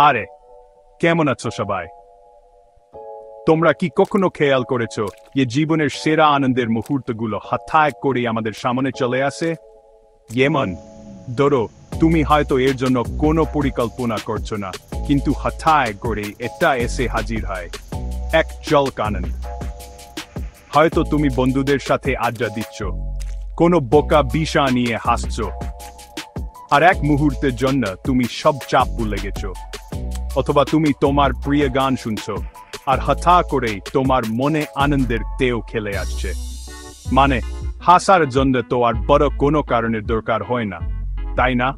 আরে, কেমন আছো সবাই? তোমরা কি কখনো খেয়াল করেছো যে জীবনের সেরা আনন্দের মুহূর্তগুলো হঠাৎ করে আমাদের সামনে চলে আসে? যেমন ধরো, তুমি হয়তো এর জন্য কোনো পরিকল্পনা করছো না, কিন্তু হঠাৎ করে এটা এসে হাজির হয়। এক ঝলক আনন্দ। হয়তো তুমি বন্ধুদের সাথে আড্ডা দিচ্ছ, কোনো বোকা বিষয় নিয়ে হাসছো, আর এক মুহূর্তের জন্য তুমি সব চাপ ভুলে গেছো। অথবা তুমি তোমার প্রিয় গান শুনছো, আর হঠাৎ করেই তোমার মনে আনন্দের ঢেউ খেলে আসছে। মানে, হাসার জন্য তো আর বড় কোনো কারণের দরকার হয় না, তাই না?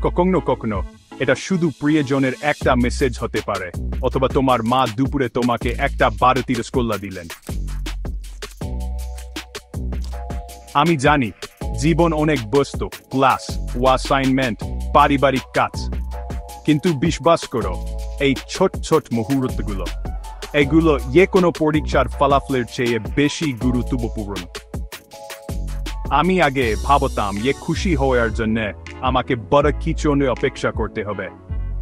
কখনো কখনো এটা শুধু প্রিয়জনের একটা মেসেজ হতে পারে, অথবা তোমার মা দুপুরে তোমাকে একটা বারতির স্কোল্লা দিলেন। আমি জানি জীবন অনেক ব্যস্ত, ক্লাস, অ্যাসাইনমেন্ট, পারিবারিক কাজ, কিন্তু বিশ্বাস করো, এই ছোট ছোট মুহূর্তগুলো, এগুলো যে কোনো পরীক্ষার ফলাফলের চেয়ে বেশি গুরুত্বপূর্ণ। আমি আগে ভাবতাম যে খুশি হওয়ার জন্য আমাকে বড় কিছু নিয়ে অপেক্ষা করতে হবে,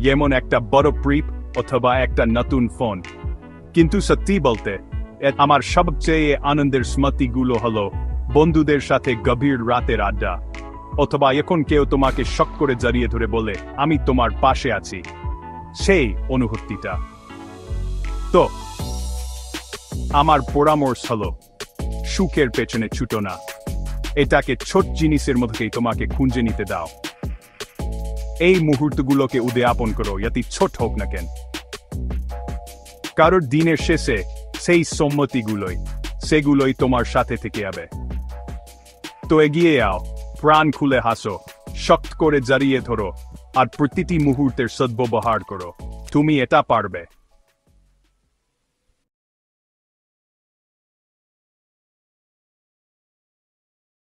যেমন একটা বড় ট্রিপ অথবা একটা নতুন ফোন। কিন্তু সত্যি বলতে, আমার সবচেয়ে আনন্দের স্মৃতিগুলো হলো বন্ধুদের সাথে গভীর রাতের আড্ডা, অথবা এখন কেউ তোমাকে শক করে জড়িয়ে ধরে বলে, আমি তোমার পাশে আছি। সেই অনুভূতিটা। তো আমার পরামর্শ হলো, সুখের পেছনে ছুটো না, এটাকে ছোট জিনিসের মধ্যেই তোমাকে খুঁজে নিতে দাও। এই মুহূর্তগুলোকে উদযাপন করো, যাতে ছোট হোক না কেন। কারোর দিনের শেষে সেই সেগুলোই তোমার সাথে থেকে যাবে। তো এগিয়ে যাও, প্রাণ খুলে হাসো, শক্ত করে জড়িয়ে ধরো, আর প্রতিটি মুহূর্তের সদ্ব্যবহার করো। তুমি এটা পারবে।